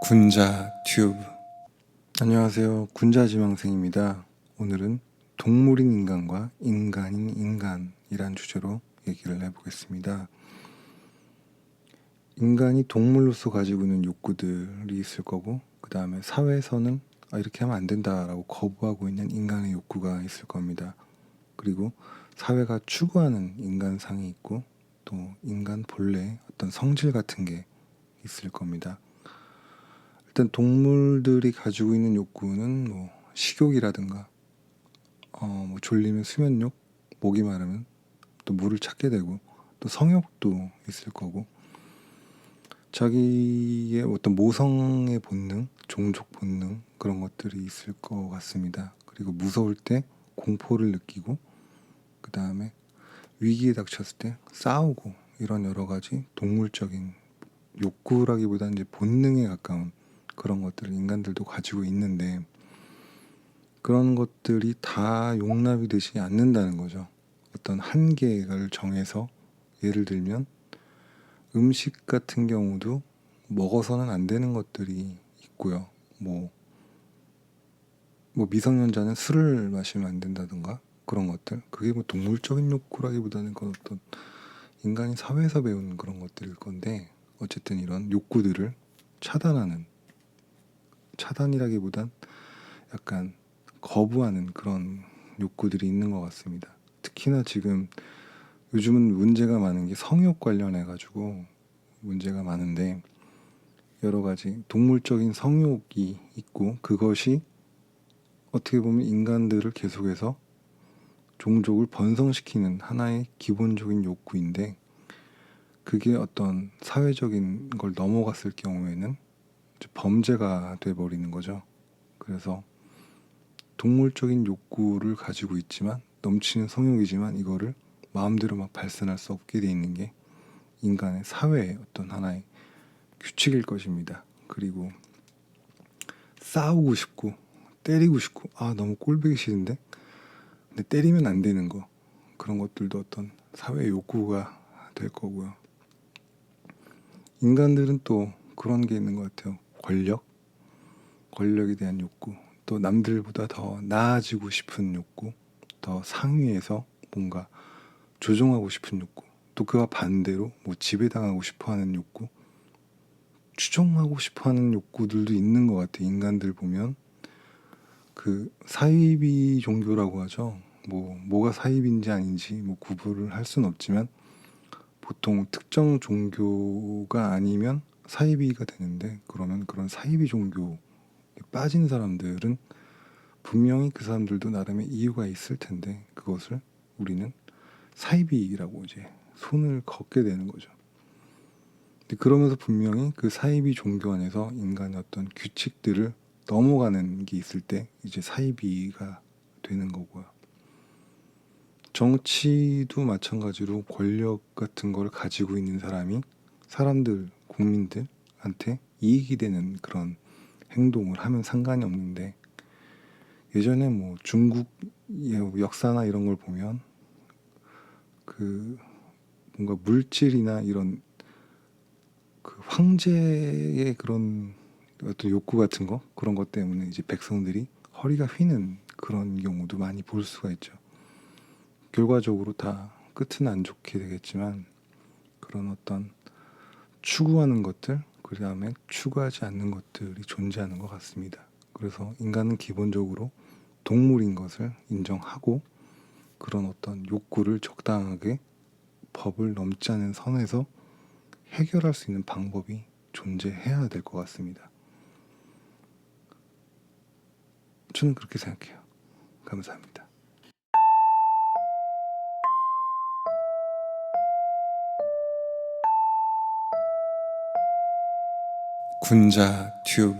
군자 튜브. 안녕하세요, 군자지망생입니다. 오늘은 동물인 인간과 인간인 인간이란 주제로 얘기를 해보겠습니다. 인간이 동물로서 가지고 있는 욕구들이 있을 거고, 그 다음에 사회에서는 이렇게 하면 안 된다라고 거부하고 있는 인간의 욕구가 있을 겁니다. 그리고 사회가 추구하는 인간상이 있고, 또 인간 본래의 어떤 성질 같은 게 있을 겁니다. 일단 동물들이 가지고 있는 욕구는 식욕이라든가 졸리면 수면욕, 목이 마르면 또 물을 찾게 되고, 또 성욕도 있을 거고, 자기의 어떤 모성의 본능, 종족 본능, 그런 것들이 있을 것 같습니다. 그리고 무서울 때 공포를 느끼고, 그 다음에 위기에 닥쳤을 때 싸우고, 이런 여러 가지 동물적인 욕구라기보다는 이제 본능에 가까운 그런 것들을 인간들도 가지고 있는데, 그런 것들이 다 용납이 되지 않는다는 거죠. 어떤 한계를 정해서, 예를 들면 음식 같은 경우도 먹어서는 안 되는 것들이 있고요. 미성년자는 술을 마시면 안 된다든가, 그런 것들, 그게 동물적인 욕구라기보다는 그건 어떤 인간이 사회에서 배운 그런 것들일 건데, 어쨌든 이런 욕구들을 차단이라기보단 약간 거부하는 그런 욕구들이 있는 것 같습니다. 특히나 지금 요즘은 문제가 많은 게 성욕 관련해 가지고 문제가 많은데, 여러 가지 동물적인 성욕이 있고, 그것이 어떻게 보면 인간들을 계속해서 종족을 번성시키는 하나의 기본적인 욕구인데, 그게 어떤 사회적인 걸 넘어갔을 경우에는 이제 범죄가 돼버리는 거죠. 그래서 동물적인 욕구를 가지고 있지만, 넘치는 성욕이지만 이거를 마음대로 막 발산할 수 없게 돼 있는 게 인간의 사회의 어떤 하나의 규칙일 것입니다. 그리고 싸우고 싶고 때리고 싶고, 너무 꼴보기 싫은데 근데 때리면 안 되는 거, 그런 것들도 어떤 사회의 욕구가 될 거고요. 인간들은 또 그런 게 있는 것 같아요. 권력에 대한 욕구, 또 남들보다 더 나아지고 싶은 욕구, 더 상위에서 뭔가 조종하고 싶은 욕구, 또 그와 반대로 지배당하고 싶어하는 욕구, 추종하고 싶어하는 욕구들도 있는 것 같아요. 인간들 보면 그 사이비 종교라고 하죠. 뭐가 사이비인지 아닌지 구분을 할 수는 없지만, 보통 특정 종교가 아니면 사이비가 되는데, 그러면 그런 사이비 종교에 빠진 사람들은 분명히 그 사람들도 나름의 이유가 있을 텐데, 그것을 우리는 사이비라고 이제 손을 걷게 되는 거죠. 근데 그러면서 분명히 그 사이비 종교 안에서 인간의 어떤 규칙들을 넘어가는 게 있을 때 이제 사이비가 되는 거고요. 정치도 마찬가지로 권력 같은 걸 가지고 있는 사람이 국민들한테 이익이 되는 그런 행동을 하면 상관이 없는데, 예전에 중국의 역사나 이런 걸 보면 그 뭔가 물질이나 이런 그 황제의 그런 어떤 욕구 같은 거, 그런 것 때문에 이제 백성들이 허리가 휘는 그런 경우도 많이 볼 수가 있죠. 결과적으로 다 끝은 안 좋게 되겠지만, 그런 어떤 추구하는 것들, 그 다음에 추구하지 않는 것들이 존재하는 것 같습니다. 그래서 인간은 기본적으로 동물인 것을 인정하고, 그런 어떤 욕구를 적당하게 법을 넘지 않은 선에서 해결할 수 있는 방법이 존재해야 될 것 같습니다. 저는 그렇게 생각해요. 감사합니다. 군자 튜브.